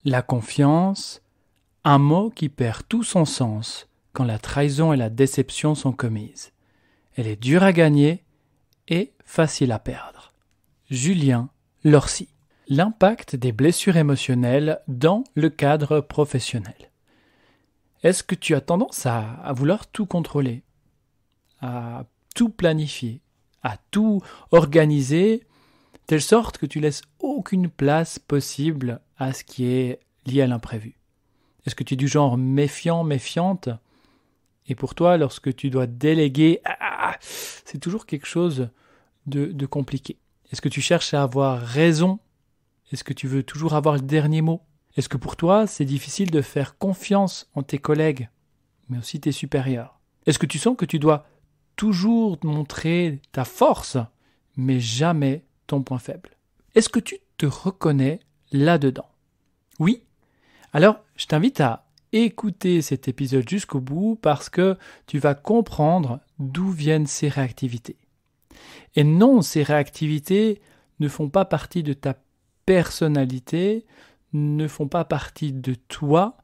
La confiance, un mot qui perd tout son sens quand la trahison et la déception sont commises. Elle est dure à gagner et facile à perdre. Julien Lorcy. L'impact des blessures émotionnelles dans le cadre professionnel. Est-ce que tu as tendance à vouloir tout contrôler, à tout planifier, à tout organiser, telle sorte que tu laisses aucune place possible à ce qui est lié à l'imprévu? Est-ce que tu es du genre méfiant, méfiante? Et pour toi, lorsque tu dois déléguer, c'est toujours quelque chose de compliqué. Est-ce que tu cherches à avoir raison? Est-ce que tu veux toujours avoir le dernier mot? Est-ce que pour toi, c'est difficile de faire confiance en tes collègues, mais aussi tes supérieurs? Est-ce que tu sens que tu dois toujours montrer ta force, mais jamais ton point faible? Est-ce que tu te reconnais là-dedans? Oui? Alors, je t'invite à écouter cet épisode jusqu'au bout parce que tu vas comprendre d'où viennent ces réactivités. Et non, ces réactivités ne font pas partie de ta personnalité, ne font pas partie de toi,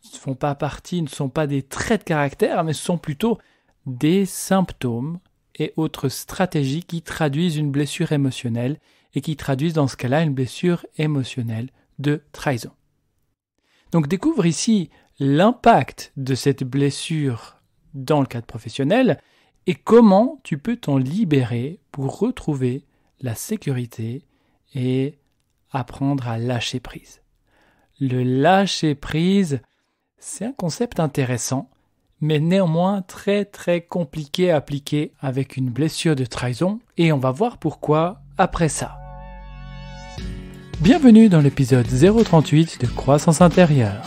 ne sont pas des traits de caractère, mais ce sont plutôt des symptômes et autres stratégies qui traduisent une blessure émotionnelle et qui traduisent dans ce cas-là une blessure émotionnelle de trahison. Donc découvre ici l'impact de cette blessure dans le cadre professionnel et comment tu peux t'en libérer pour retrouver la sécurité et apprendre à lâcher prise. Le lâcher prise, c'est un concept intéressant, mais néanmoins très très compliqué à appliquer avec une blessure de trahison, et on va voir pourquoi après ça. Bienvenue dans l'épisode 038 de Croissance intérieure.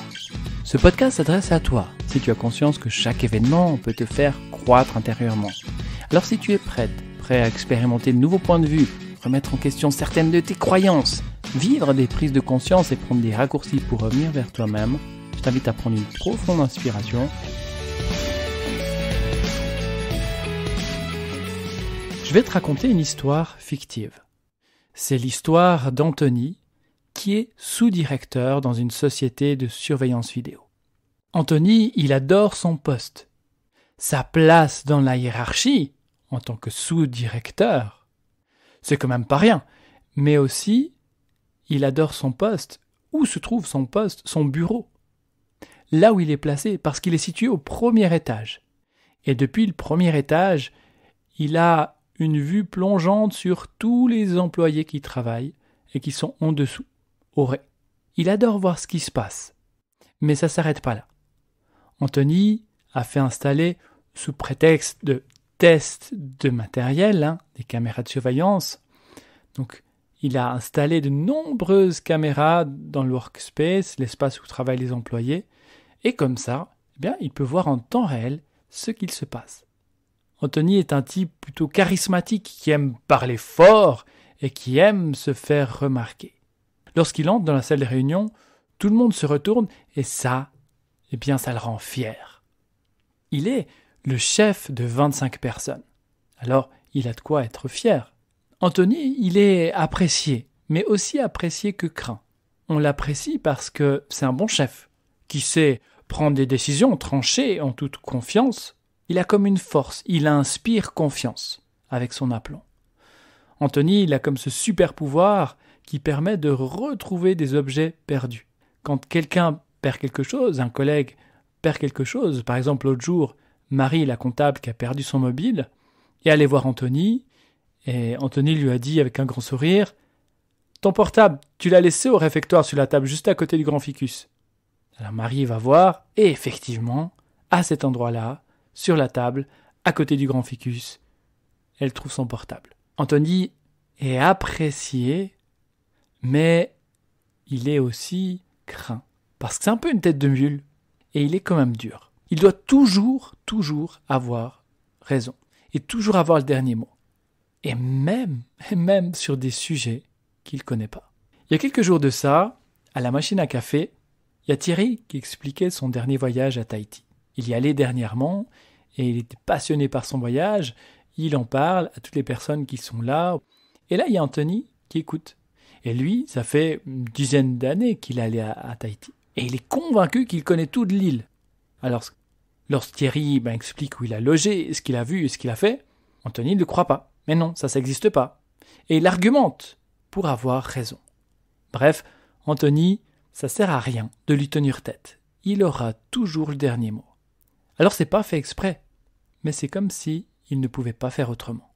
Ce podcast s'adresse à toi si tu as conscience que chaque événement peut te faire croître intérieurement. Alors si tu es prêt à expérimenter de nouveaux points de vue, remettre en question certaines de tes croyances, vivre des prises de conscience et prendre des raccourcis pour revenir vers toi-même, je t'invite à prendre une profonde inspiration. Je vais te raconter une histoire fictive. C'est l'histoire d'Anthony, qui est sous-directeur dans une société de surveillance vidéo. Anthony, il adore son poste. Sa place dans la hiérarchie, en tant que sous-directeur, c'est quand même pas rien. Mais aussi, il adore son poste. Où se trouve son poste, son bureau? Là où il est placé, parce qu'il est situé au premier étage. Et depuis le premier étage, il a une vue plongeante sur tous les employés qui travaillent et qui sont en dessous, au rez. Il adore voir ce qui se passe. Mais ça ne s'arrête pas là. Anthony a fait installer, sous prétexte de test de matériel, des caméras de surveillance. Donc, il a installé de nombreuses caméras dans le workspace, l'espace où travaillent les employés. Et comme ça, il peut voir en temps réel ce qu'il se passe. Anthony est un type plutôt charismatique qui aime parler fort et qui aime se faire remarquer. Lorsqu'il entre dans la salle de réunion, tout le monde se retourne et ça le rend fier. Il est le chef de 25 personnes. Alors, il a de quoi être fier. Anthony, il est apprécié, mais aussi apprécié que craint. On l'apprécie parce que c'est un bon chef, qui sait prendre des décisions tranchées en toute confiance. Il a comme une force, il inspire confiance avec son aplomb. Anthony, il a comme ce super pouvoir qui permet de retrouver des objets perdus. Quand quelqu'un perd quelque chose, un collègue perd quelque chose, par exemple l'autre jour, Marie, la comptable, qui a perdu son mobile, est allée voir Anthony, et Anthony lui a dit avec un grand sourire « Ton portable, tu l'as laissé au réfectoire sur la table juste à côté du grand ficus. » Alors Marie va voir, et effectivement, à cet endroit-là, sur la table, à côté du grand ficus, elle trouve son portable. Anthony est apprécié, mais il est aussi craint. Parce que c'est un peu une tête de mule, et il est quand même dur. Il doit toujours avoir raison, et toujours avoir le dernier mot. Et même sur des sujets qu'il ne connaît pas. Il y a quelques jours de ça, à la machine à café, il y a Thierry qui expliquait son dernier voyage à Tahiti. Il y allait dernièrement, et il était passionné par son voyage. Il en parle à toutes les personnes qui sont là. Et là, il y a Anthony qui écoute. Et lui, ça fait une dizaine d'années qu'il est allé à Tahiti. Et il est convaincu qu'il connaît toute l'île. Alors, lorsque Thierry explique où il a logé, ce qu'il a vu et ce qu'il a fait, Anthony ne le croit pas. Mais non, ça n'existe pas. Et il argumente pour avoir raison. Bref, Anthony, ça sert à rien de lui tenir tête. Il aura toujours le dernier mot. Alors c'est pas fait exprès, mais c'est comme si il ne pouvait pas faire autrement.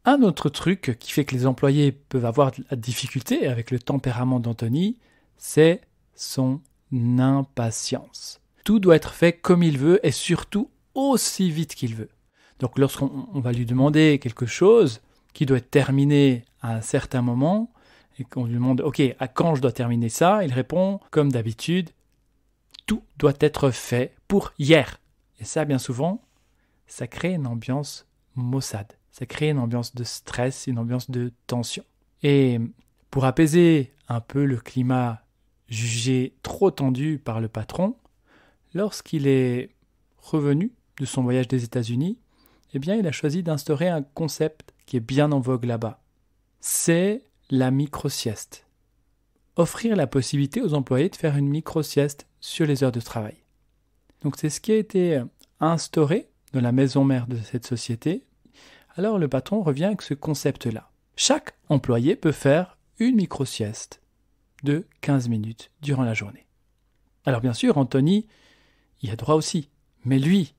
Un autre truc qui fait que les employés peuvent avoir de la difficulté avec le tempérament d'Anthony, c'est son impatience. Tout doit être fait comme il veut et surtout aussi vite qu'il veut. Donc lorsqu'on va lui demander quelque chose qui doit être terminé à un certain moment et qu'on lui demande « Ok, à quand je dois terminer ça ?» il répond comme d'habitude « Tout doit être fait pour hier ». Et ça, bien souvent, ça crée une ambiance maussade. Ça crée une ambiance de stress, une ambiance de tension. Et pour apaiser un peu le climat jugé trop tendu par le patron, lorsqu'il est revenu de son voyage des États-Unis, eh bien, il a choisi d'instaurer un concept qui est bien en vogue là-bas. C'est la micro-sieste. Offrir la possibilité aux employés de faire une micro-sieste sur les heures de travail. Donc c'est ce qui a été instauré dans la maison mère de cette société. Alors le patron revient avec ce concept-là. Chaque employé peut faire une micro-sieste de 15 minutes durant la journée. Alors bien sûr, Anthony y a droit aussi. Mais lui,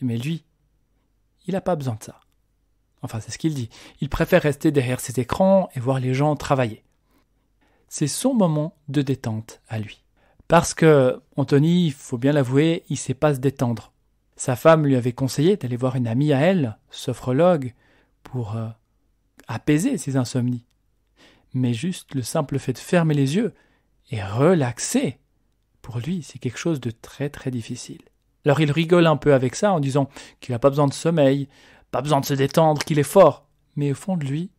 il n'a pas besoin de ça. Enfin, c'est ce qu'il dit. Il préfère rester derrière ses écrans et voir les gens travailler. C'est son moment de détente à lui. Parce que Anthony, il faut bien l'avouer, il ne sait pas se détendre. Sa femme lui avait conseillé d'aller voir une amie à elle, sophrologue, pour apaiser ses insomnies. Mais juste le simple fait de fermer les yeux et relaxer, pour lui, c'est quelque chose de très très difficile. Alors il rigole un peu avec ça en disant qu'il n'a pas besoin de sommeil, pas besoin de se détendre, qu'il est fort. Mais au fond de lui,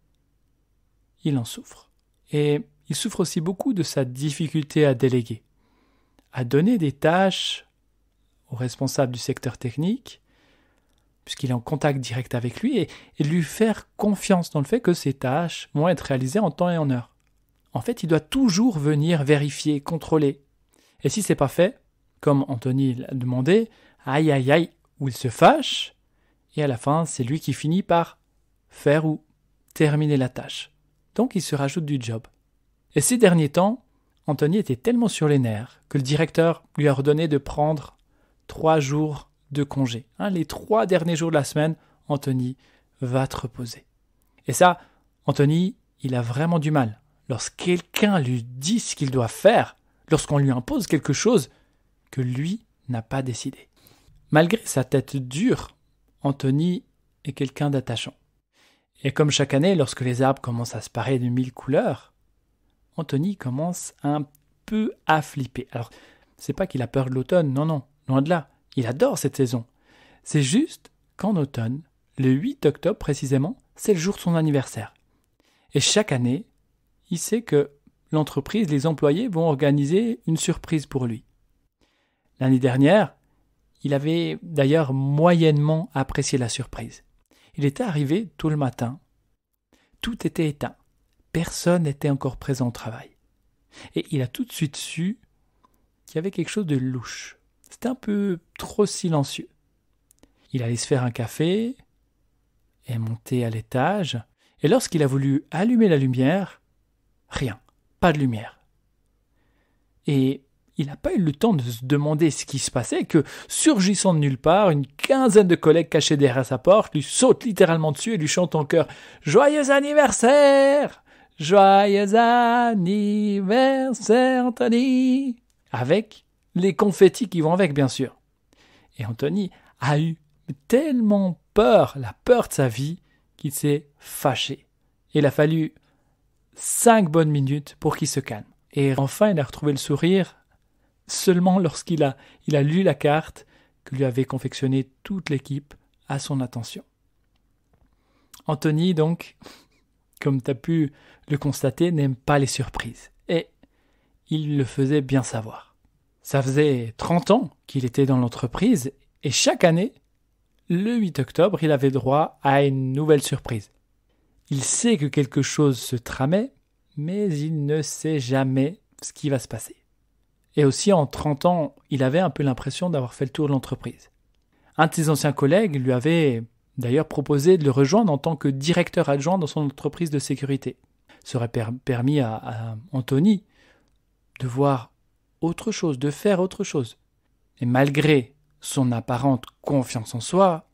il en souffre. Et il souffre aussi beaucoup de sa difficulté à déléguer, à donner des tâches aux responsables du secteur technique, puisqu'il est en contact direct avec lui, et lui faire confiance dans le fait que ces tâches vont être réalisées en temps et en heure. En fait, il doit toujours venir vérifier, contrôler. Et si c'est pas fait, comme Anthony l'a demandé, aïe aïe aïe, où il se fâche, et à la fin, c'est lui qui finit par faire ou terminer la tâche. Donc il se rajoute du job. Et ces derniers temps, Anthony était tellement sur les nerfs que le directeur lui a ordonné de prendre 3 jours de congé. Les 3 derniers jours de la semaine, Anthony va te reposer. Et ça, Anthony, il a vraiment du mal. Lorsque quelqu'un lui dit ce qu'il doit faire, lorsqu'on lui impose quelque chose que lui n'a pas décidé. Malgré sa tête dure, Anthony est quelqu'un d'attachant. Et comme chaque année, lorsque les arbres commencent à se parer de 1000 couleurs, Anthony commence un peu à flipper. Alors, c'est pas qu'il a peur de l'automne, non, loin de là. Il adore cette saison. C'est juste qu'en automne, le 8 octobre précisément, c'est le jour de son anniversaire. Et chaque année, il sait que l'entreprise, les employés vont organiser une surprise pour lui. L'année dernière, il avait d'ailleurs moyennement apprécié la surprise. Il était arrivé tôt le matin. Tout était éteint. Personne n'était encore présent au travail. Et il a tout de suite su qu'il y avait quelque chose de louche. C'était un peu trop silencieux. Il allait se faire un café et monter à l'étage. Et lorsqu'il a voulu allumer la lumière, rien, pas de lumière. Et il n'a pas eu le temps de se demander ce qui se passait que, surgissant de nulle part, une quinzaine de collègues cachés derrière sa porte lui sautent littéralement dessus et lui chantent en chœur « Joyeux anniversaire ! Joyeux anniversaire, Anthony !» avec les confettis qui vont avec, bien sûr. Et Anthony a eu tellement peur, la peur de sa vie, qu'il s'est fâché. Il a fallu 5 bonnes minutes pour qu'il se calme. Et enfin, il a retrouvé le sourire seulement lorsqu'il a lu la carte que lui avait confectionnée toute l'équipe à son attention. Anthony, donc, comme tu as pu le constater, n'aime pas les surprises. Et il le faisait bien savoir. Ça faisait 30 ans qu'il était dans l'entreprise et chaque année, le 8 octobre, il avait droit à une nouvelle surprise. Il sait que quelque chose se tramait, mais il ne sait jamais ce qui va se passer. Et aussi, en 30 ans, il avait un peu l'impression d'avoir fait le tour de l'entreprise. Un de ses anciens collègues lui avait d'ailleurs proposé de le rejoindre en tant que directeur adjoint dans son entreprise de sécurité. Ça aurait permis à Anthony de voir autre chose, de faire autre chose. Et malgré son apparente confiance en soi,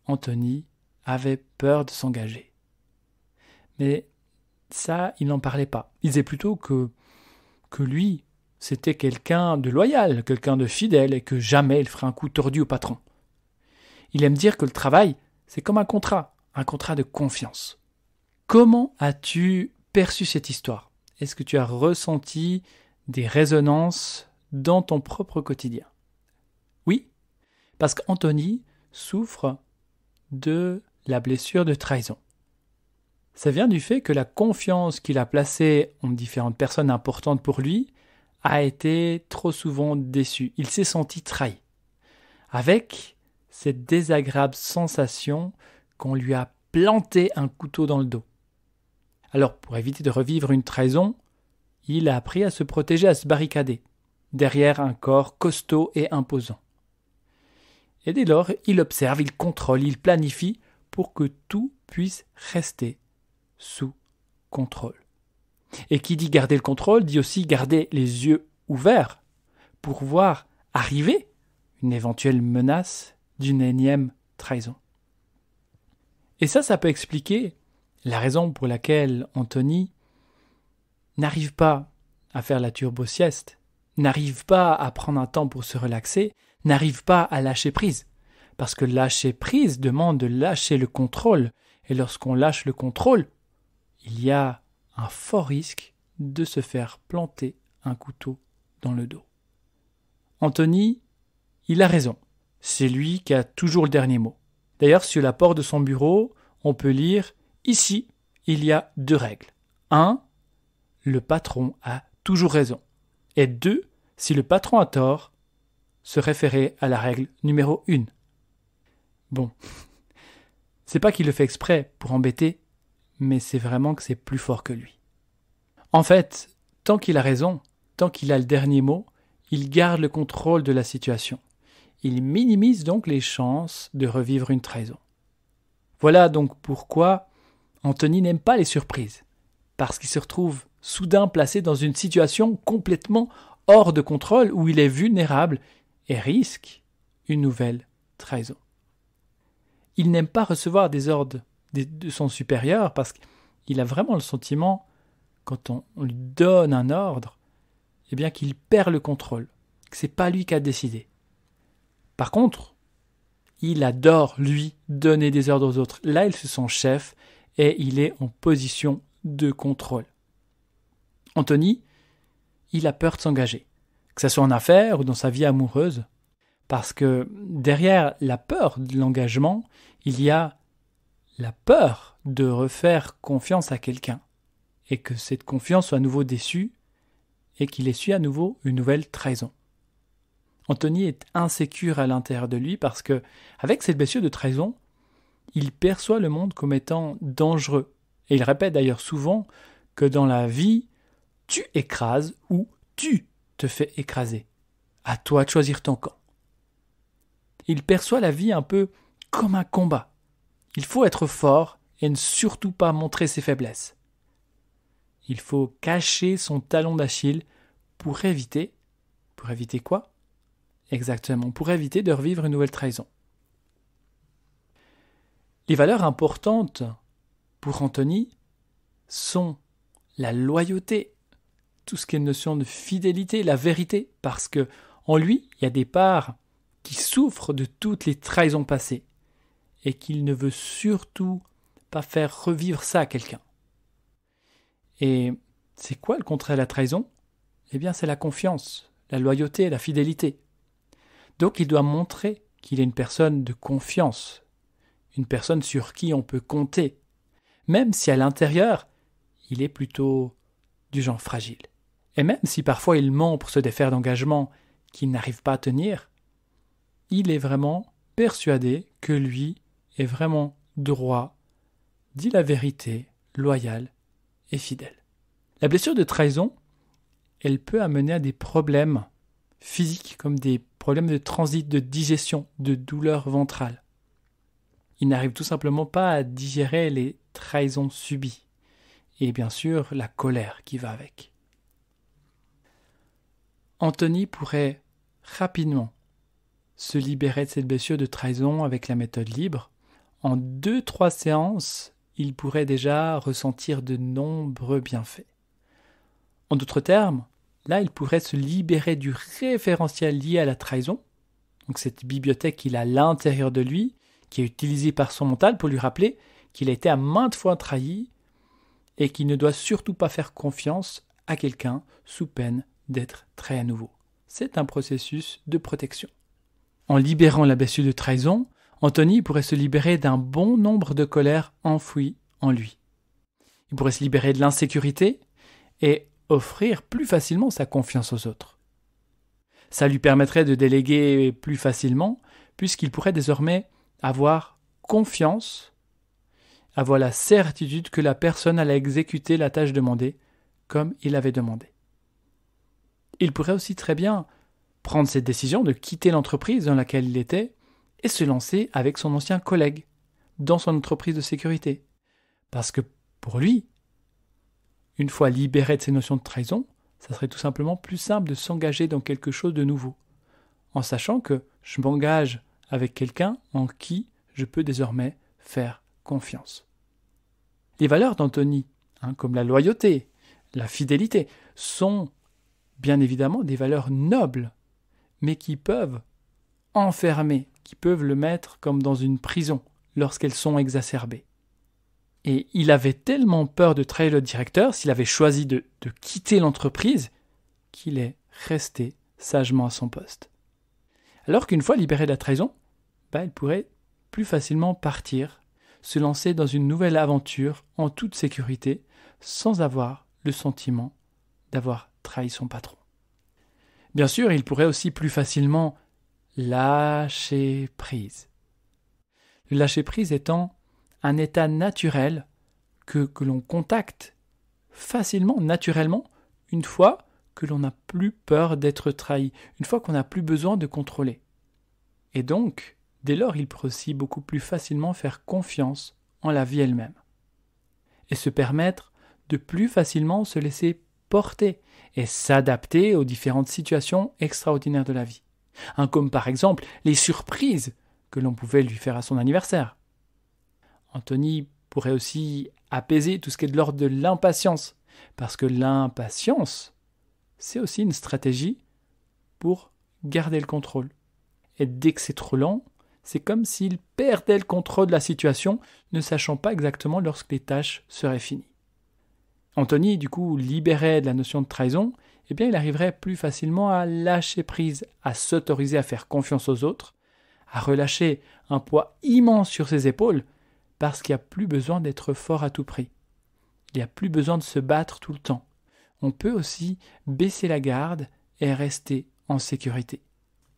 Anthony avait peur de s'engager. Mais ça, il n'en parlait pas. Il disait plutôt que lui, c'était quelqu'un de loyal, quelqu'un de fidèle et que jamais il ferait un coup tordu au patron. Il aime dire que le travail, c'est comme un contrat de confiance. Comment as-tu perçu cette histoire? Est-ce que tu as ressenti des résonances dans ton propre quotidien? Oui, parce qu'Anthony souffre de la blessure de trahison. Ça vient du fait que la confiance qu'il a placée en différentes personnes importantes pour lui a été trop souvent déçue. Il s'est senti trahi. Avec cette désagréable sensation qu'on lui a planté un couteau dans le dos. Alors, pour éviter de revivre une trahison, il a appris à se protéger, à se barricader, derrière un corps costaud et imposant. Et dès lors, il observe, il contrôle, il planifie pour que tout puisse rester sous contrôle. Et qui dit garder le contrôle, dit aussi garder les yeux ouverts pour voir arriver une éventuelle menace d'une énième trahison. Et ça peut expliquer la raison pour laquelle Anthony n'arrive pas à faire la turbo-sieste, n'arrive pas à prendre un temps pour se relaxer, n'arrive pas à lâcher prise. Parce que lâcher prise demande de lâcher le contrôle. Et lorsqu'on lâche le contrôle, il y a un fort risque de se faire planter un couteau dans le dos. Anthony, il a raison. C'est lui qui a toujours le dernier mot. D'ailleurs, sur la porte de son bureau, on peut lire « Ici, il y a 2 règles. 1. Le patron a toujours raison. Et 2. Si le patron a tort, se référer à la règle numéro 1. » Bon, c'est pas qu'il le fait exprès pour embêter, mais c'est vraiment que c'est plus fort que lui. En fait, tant qu'il a raison, tant qu'il a le dernier mot, il garde le contrôle de la situation. Il minimise donc les chances de revivre une trahison. Voilà donc pourquoi Anthony n'aime pas les surprises, parce qu'il se retrouve soudain placé dans une situation complètement hors de contrôle où il est vulnérable et risque une nouvelle trahison. Il n'aime pas recevoir des ordres de son supérieur parce qu'il a vraiment le sentiment, quand on lui donne un ordre, eh bien qu'il perd le contrôle, que c'est pas lui qui a décidé. Par contre, il adore, lui, donner des ordres aux autres. Là, il se sent chef et il est en position de contrôle. Anthony, il a peur de s'engager, que ce soit en affaires ou dans sa vie amoureuse, parce que derrière la peur de l'engagement, il y a la peur de refaire confiance à quelqu'un et que cette confiance soit à nouveau déçue et qu'il essuie à nouveau une nouvelle trahison. Anthony est insécure à l'intérieur de lui parce que, avec cette blessure de trahison, il perçoit le monde comme étant dangereux. Et il répète d'ailleurs souvent que dans la vie, tu écrases ou tu te fais écraser. À toi de choisir ton camp. Il perçoit la vie un peu comme un combat. Il faut être fort et ne surtout pas montrer ses faiblesses. Il faut cacher son talon d'Achille pour éviter quoi? Exactement, pour éviter de revivre une nouvelle trahison. Les valeurs importantes pour Anthony sont la loyauté, tout ce qui est notion de fidélité, la vérité, parce que en lui, il y a des parts qui souffrent de toutes les trahisons passées et qu'il ne veut surtout pas faire revivre ça à quelqu'un. Et c'est quoi le contraire de la trahison? Eh bien, c'est la confiance, la loyauté, la fidélité. Donc, il doit montrer qu'il est une personne de confiance, une personne sur qui on peut compter, même si à l'intérieur, il est plutôt du genre fragile. Et même si parfois il ment pour se défaire d'engagements qu'il n'arrive pas à tenir, il est vraiment persuadé que lui est vraiment droit, dit la vérité, loyal et fidèle. La blessure de trahison, elle peut amener à des problèmes physiques comme des problèmes de transit, de digestion, de douleur ventrale. Il n'arrive tout simplement pas à digérer les trahisons subies et bien sûr la colère qui va avec. Anthony pourrait rapidement se libérer de cette blessure de trahison avec la méthode libre. En 2-3 séances, il pourrait déjà ressentir de nombreux bienfaits. En d'autres termes, là, il pourrait se libérer du référentiel lié à la trahison, donc cette bibliothèque qu'il a à l'intérieur de lui, qui est utilisée par son mental pour lui rappeler qu'il a été à maintes fois trahi et qu'il ne doit surtout pas faire confiance à quelqu'un sous peine d'être trahi à nouveau. C'est un processus de protection. En libérant la blessure de trahison, Anthony pourrait se libérer d'un bon nombre de colères enfouies en lui. Il pourrait se libérer de l'insécurité et offrir plus facilement sa confiance aux autres. Ça lui permettrait de déléguer plus facilement puisqu'il pourrait désormais avoir confiance, avoir la certitude que la personne allait exécuter la tâche demandée comme il avait demandé. Il pourrait aussi très bien prendre cette décision de quitter l'entreprise dans laquelle il était et se lancer avec son ancien collègue dans son entreprise de sécurité. Parce que pour lui, une fois libéré de ces notions de trahison, ça serait tout simplement plus simple de s'engager dans quelque chose de nouveau, en sachant que je m'engage avec quelqu'un en qui je peux désormais faire confiance. Les valeurs d'Anthony, comme la loyauté, la fidélité, sont bien évidemment des valeurs nobles, mais qui peuvent enfermer, qui peuvent le mettre comme dans une prison lorsqu'elles sont exacerbées. Et il avait tellement peur de trahir le directeur s'il avait choisi de quitter l'entreprise qu'il est resté sagement à son poste. Alors qu'une fois libéré de la trahison, il pourrait plus facilement partir, se lancer dans une nouvelle aventure en toute sécurité, sans avoir le sentiment d'avoir trahi son patron. Bien sûr, il pourrait aussi plus facilement lâcher prise. Le lâcher prise étant un état naturel que l'on contacte facilement, naturellement, une fois que l'on n'a plus peur d'être trahi, une fois qu'on n'a plus besoin de contrôler. Et donc, dès lors, il peut aussi beaucoup plus facilement faire confiance en la vie elle-même. Et se permettre de plus facilement se laisser porter et s'adapter aux différentes situations extraordinaires de la vie. Comme par exemple les surprises que l'on pouvait lui faire à son anniversaire. Anthony pourrait aussi apaiser tout ce qui est de l'ordre de l'impatience, parce que l'impatience, c'est aussi une stratégie pour garder le contrôle. Et dès que c'est trop lent, c'est comme s'il perdait le contrôle de la situation, ne sachant pas exactement lorsque les tâches seraient finies. Anthony, du coup, libéré de la notion de trahison, il arriverait plus facilement à lâcher prise, à s'autoriser à faire confiance aux autres, à relâcher un poids immense sur ses épaules, parce qu'il n'y a plus besoin d'être fort à tout prix. Il n'y a plus besoin de se battre tout le temps. On peut aussi baisser la garde et rester en sécurité.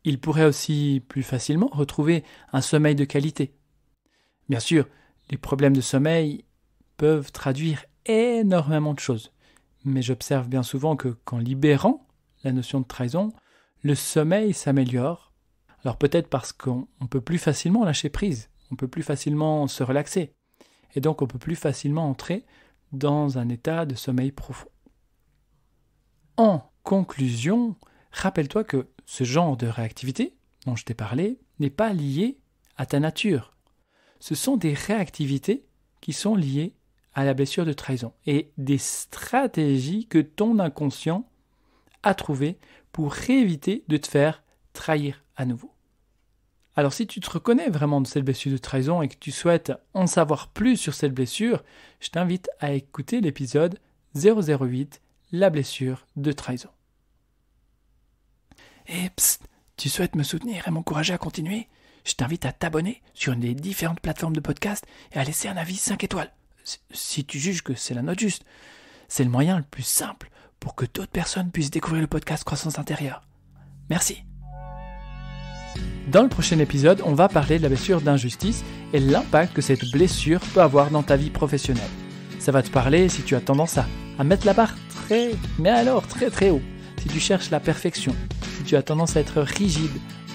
Il pourrait aussi plus facilement retrouver un sommeil de qualité. Bien sûr, les problèmes de sommeil peuvent traduire énormément de choses. Mais j'observe bien souvent que qu'en libérant la notion de trahison, le sommeil s'améliore. Alors peut-être parce qu'on peut plus facilement lâcher prise, on peut plus facilement se relaxer. Et donc on peut plus facilement entrer dans un état de sommeil profond. En conclusion, rappelle-toi que ce genre de réactivité dont je t'ai parlé n'est pas lié à ta nature. Ce sont des réactivités qui sont liées à la blessure de trahison et des stratégies que ton inconscient a trouvées pour éviter de te faire trahir à nouveau. Alors si tu te reconnais vraiment de cette blessure de trahison et que tu souhaites en savoir plus sur cette blessure, je t'invite à écouter l'épisode 008, la blessure de trahison. Et tu souhaites me soutenir et m'encourager à continuer? Je t'invite à t'abonner sur une des différentes plateformes de podcast et à laisser un avis 5 étoiles. Si tu juges que c'est la note juste, c'est le moyen le plus simple pour que d'autres personnes puissent découvrir le podcast Croissance Intérieure. Merci. Dans le prochain épisode, on va parler de la blessure d'injustice et l'impact que cette blessure peut avoir dans ta vie professionnelle. Ça va te parler si tu as tendance à mettre la barre très très haut. Si tu cherches la perfection, si tu as tendance à être rigide,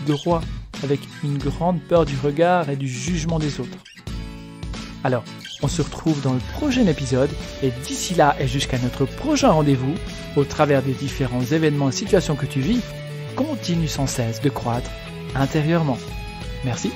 droit, avec une grande peur du regard et du jugement des autres. Alors, on se retrouve dans le prochain épisode et d'ici là et jusqu'à notre prochain rendez-vous, au travers des différents événements et situations que tu vis, continue sans cesse de croître intérieurement. Merci.